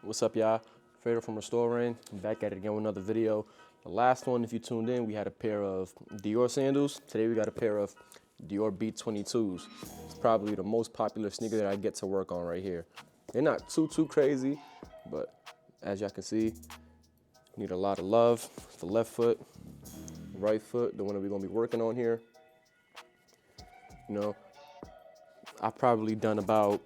What's up, y'all? Fredo from Restoring. I'm back at it again with another video. The last one, if you tuned in, we had a pair of Dior sandals. Today we got a pair of Dior B22s. It's probably the most popular sneaker that I get to work on right here. They're not too crazy, but as y'all can see, need a lot of love. The left foot, right foot, the one that we're gonna be working on here. You know, I've probably done about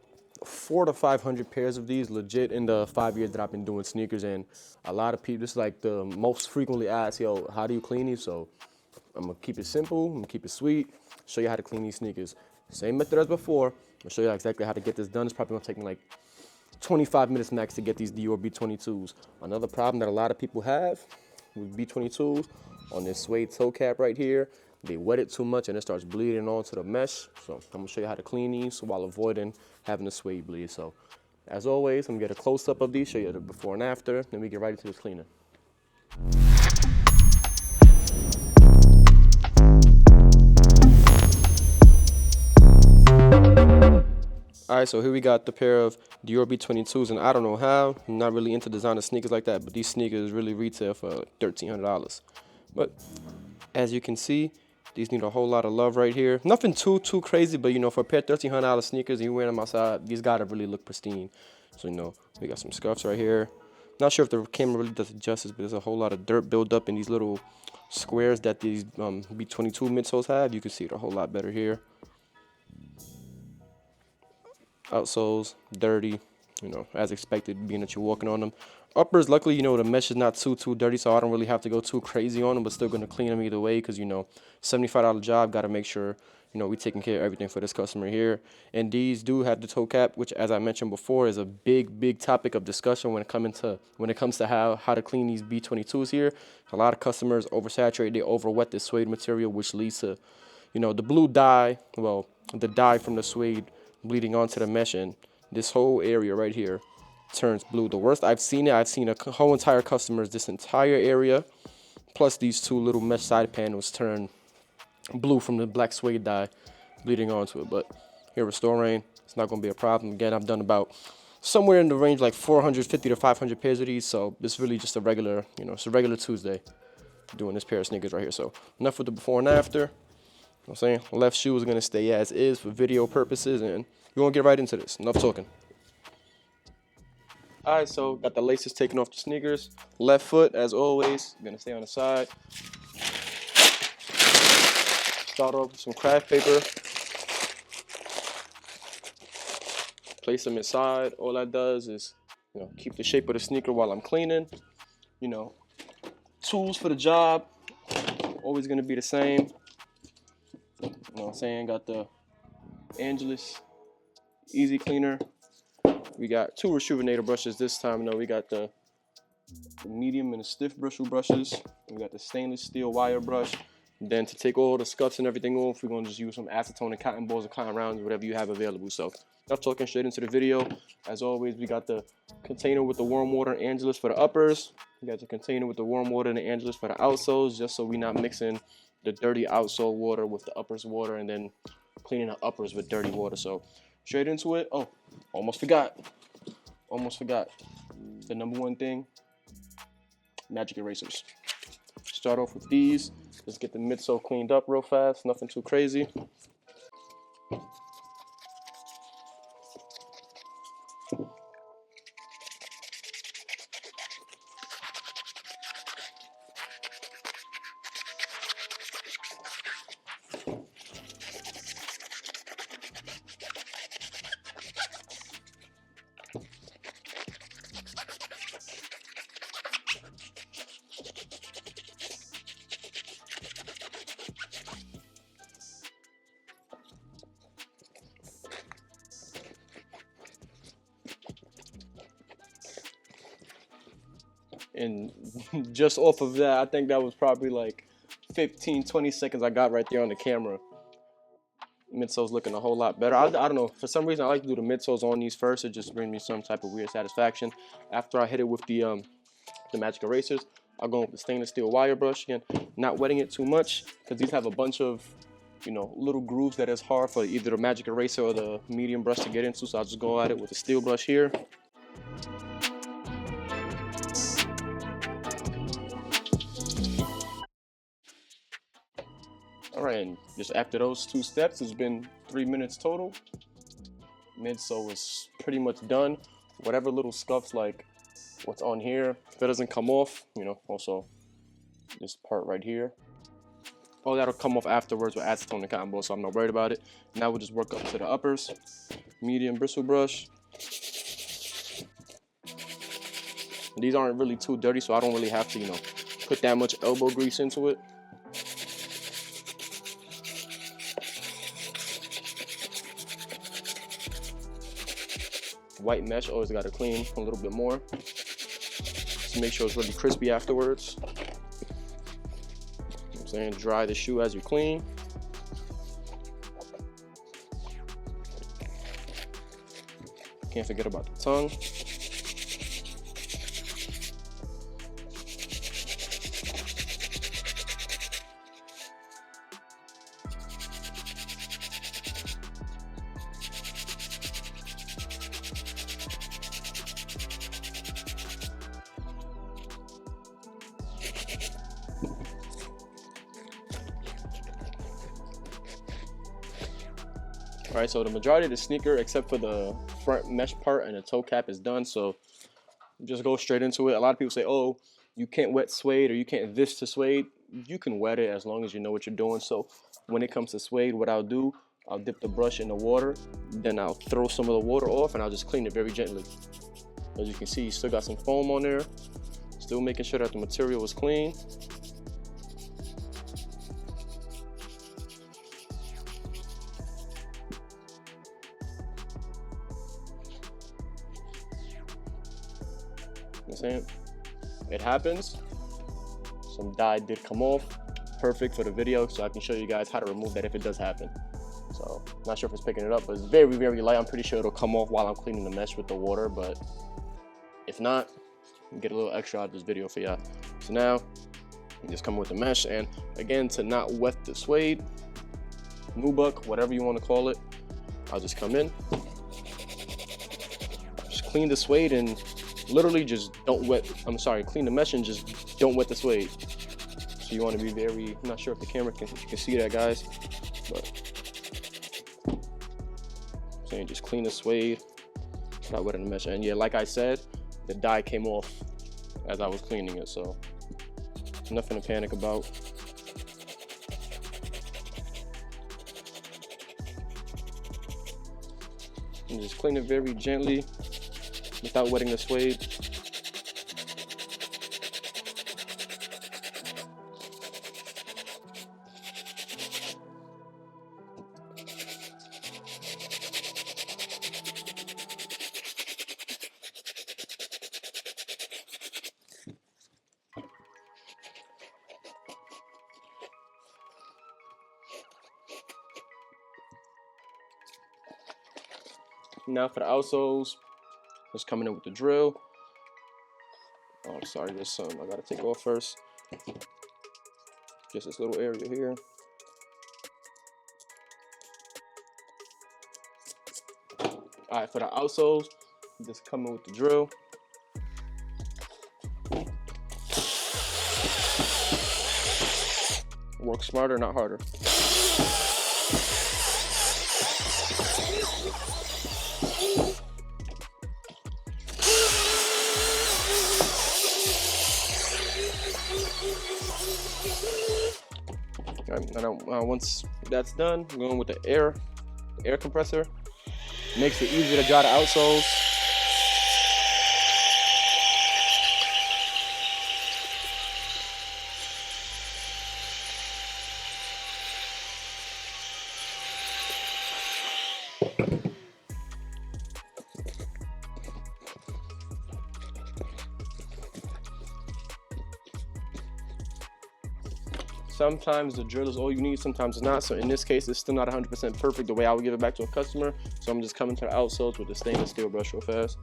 400 to 500 pairs of these legit in the 5 years that I've been doing sneakers, and a lot of people, this is like the most frequently asked, yo, how do you clean these? So I'm gonna keep it simple, I'm gonna keep it sweet, show you how to clean these sneakers. Same method as before, I'll show you exactly how to get this done. It's probably gonna take me like 25 minutes max to get these Dior B22s. Another problem that a lot of people have with B22s, on this suede toe cap right here, they wet it too much and it starts bleeding onto the mesh. So I'm gonna show you how to clean these while avoiding having the suede bleed. So as always, I'm gonna get a close up of these, show you the before and after, then we get right into this cleaning. All right, so here we got the pair of Dior B22s, and I don't know how, I'm not really into designer sneakers like that, but these sneakers really retail for $1,300. But as you can see, these need a whole lot of love right here. Nothing too crazy, but you know, for a pair of $1,300 sneakers and you wearing them outside, these gotta really look pristine. So you know, we got some scuffs right here. Not sure if the camera really does it justice, but there's a whole lot of dirt build up in these little squares that these B22 midsoles have. You can see it a whole lot better here. Outsoles dirty, you know, as expected, being that you're walking on them. Uppers, luckily, you know, the mesh is not too dirty, so I don't really have to go too crazy on them, but still gonna clean them either way, because you know, $75 job, gotta make sure, you know, we taking care of everything for this customer here. And these do have the toe cap, which, as I mentioned before, is a big topic of discussion when it comes to how to clean these B22s here. A lot of customers oversaturate, they overwet the suede material, which leads to, you know, the blue dye, well, the dye from the suede bleeding onto the mesh, and this whole area right here turns blue. The worst I've seen a whole entire customers, this entire area, plus these two little mesh side panels turn blue from the black suede dye bleeding onto it. But here Restoring, it's not going to be a problem. Again, I've done about somewhere in the range like 450 to 500 pairs of these, so it's really just a regular, you know, it's a regular Tuesday doing this pair of sneakers right here. So enough with the before and after. You know what I'm saying? Left shoe is going to stay as is for video purposes, and we're going to get right into this. Enough talking. All right, so got the laces taken off the sneakers. Left foot, as always, going to stay on the side. Start off with some craft paper. Place them inside. All that does is, you know, keep the shape of the sneaker while I'm cleaning. You know, tools for the job, always going to be the same. You know what I'm saying? Got the Angelus Easy Cleaner. We got two Rejuvenator brushes this time. No, we got the medium and the stiff bristle brushes. We got the stainless steel wire brush. And then to take all the scuffs and everything off, we're gonna just use some acetone and cotton balls or cotton rounds, whatever you have available. So enough talking, straight into the video. As always, we got the container with the warm water and Angelus for the uppers. We got the container with the warm water and the Angelus for the outsoles, just so we're not mixing the dirty outsole water with the uppers water and then cleaning the uppers with dirty water. So straight into it. Oh, almost forgot the number one thing: magic erasers. Start off with these. Let's get the midsole cleaned up real fast, nothing too crazy. And just off of that, I think that was probably like 15-20 seconds I got right there on the camera. Midsole's looking a whole lot better. I don't know, for some reason I like to do the midsoles on these first. It just brings me some type of weird satisfaction. After I hit it with the magic erasers, I'll go with the stainless steel wire brush. Again, not wetting it too much, because these have a bunch of, you know, little grooves that is hard for either the magic eraser or the medium brush to get into. So I'll just go at it with the steel brush here. right, and just after those 2 steps, it's been 3 minutes total. Midsole is pretty much done. Whatever little scuffs, like what's on here, if it doesn't come off, you know, also this part right here, all that'll come off afterwards with acetone and cotton ball, so I'm not worried about it. Now we'll just work up to the uppers. Medium bristle brush. These aren't really too dirty, so I don't really have to, you know, put that much elbow grease into it. White mesh, always got to clean a little bit more to make sure it's really crispy afterwards. You know what I'm saying? Dry the shoe as you clean. Can't forget about the tongue. All right, so the majority of the sneaker, except for the front mesh part and the toe cap, is done. So just go straight into it. A lot of people say, oh, you can't wet suede or you can't this to suede. You can wet it as long as you know what you're doing. So when it comes to suede, what I'll do, I'll dip the brush in the water, then I'll throw some of the water off and I'll just clean it very gently. As you can see, you still got some foam on there. Still making sure that the material is clean. You know what I'm saying? It happens. Some dye did come off. Perfect for the video, so I can show you guys how to remove that if it does happen. So, not sure if it's picking it up, but it's very, very light. I'm pretty sure it'll come off while I'm cleaning the mesh with the water, but if not, get a little extra out of this video for y'all. So now, you just come with the mesh, and again, to not wet the suede, nubuck, whatever you want to call it, I'll just come in, just clean the suede and literally just don't wet, clean the mesh and just don't wet the suede. So you want to be very, I'm not sure if the camera can see that, guys, but saying just clean the suede, not wetting the mesh. And yeah, like I said, the dye came off as I was cleaning it, so nothing to panic about. And just clean it very gently without wetting the suede. Now for the outsoles, just coming in with the drill. Oh, I'm sorry, there's some I gotta take off first. Just this little area here. All right, for the outsoles, just come in with the drill. Work smarter, not harder. Once that's done, I'm going with the air compressor. Makes it easier to dry the outsoles. Sometimes the drill is all you need, sometimes it's not. So in this case, it's still not 100% perfect the way I would give it back to a customer. So I'm just coming to the outsoles with the stainless steel brush real fast.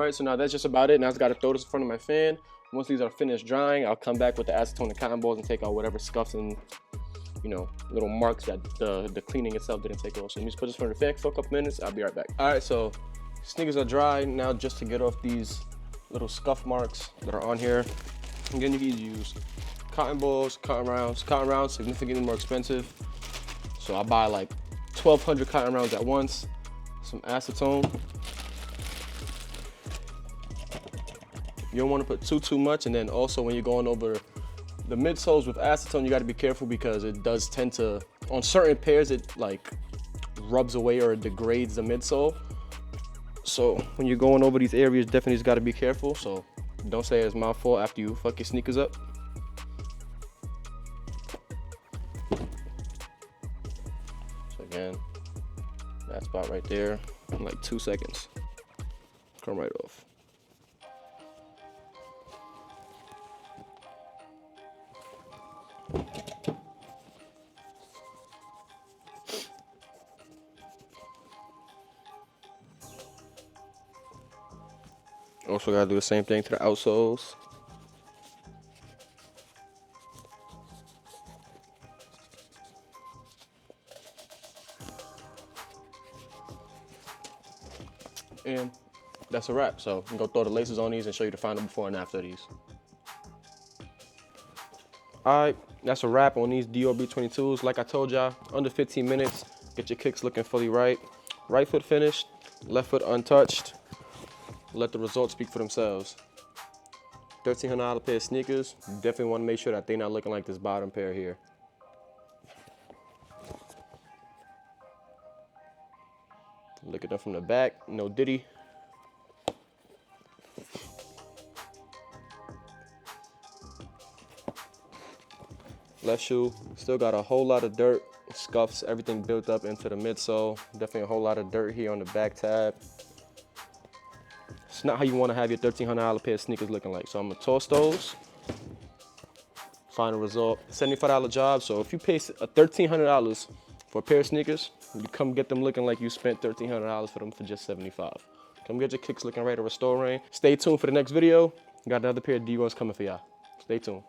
All right, so now that's just about it. Now I just gotta throw this in front of my fan. Once these are finished drying, I'll come back with the acetone and cotton balls and take out whatever scuffs and, you know, little marks that the cleaning itself didn't take off. So let me just put this in front of the fan for a couple minutes. I'll be right back. All right, so sneakers are dry now. Just to get off these little scuff marks that are on here, again, you can use cotton balls, cotton rounds. Cotton rounds significantly more expensive, so I buy like 1,200 cotton rounds at once. Some acetone. You don't want to put too much, and then also when you're going over the midsoles with acetone, you got to be careful because it does tend to, on certain pairs, it like rubs away or degrades the midsole. So when you're going over these areas, definitely just got to be careful. So don't say it's my fault after you fuck your sneakers up. So again, that spot right there, in like 2 seconds, come right off. Also gotta do the same thing to the outsoles. And that's a wrap. So I'm gonna throw the laces on these and show you the final before and after these. All right, that's a wrap on these Dior B22s. Like I told y'all, under 15 minutes, get your kicks looking fully right. Right foot finished, left foot untouched. Let the results speak for themselves. $1,300 pair of sneakers. Definitely want to make sure that they're not looking like this bottom pair here. Look at them from the back, no diddy. Left shoe, still got a whole lot of dirt, scuffs, everything built up into the midsole. Definitely a whole lot of dirt here on the back tab. It's not how you want to have your $1,300 pair of sneakers looking like. So I'm gonna toss those. Final result, $75 job. So if you pay $1,300 for a pair of sneakers, you come get them looking like you spent $1,300 for them for just $75. Come get your kicks looking right at Restore Rain. Stay tuned for the next video. Got another pair of Dior's coming for y'all. Stay tuned.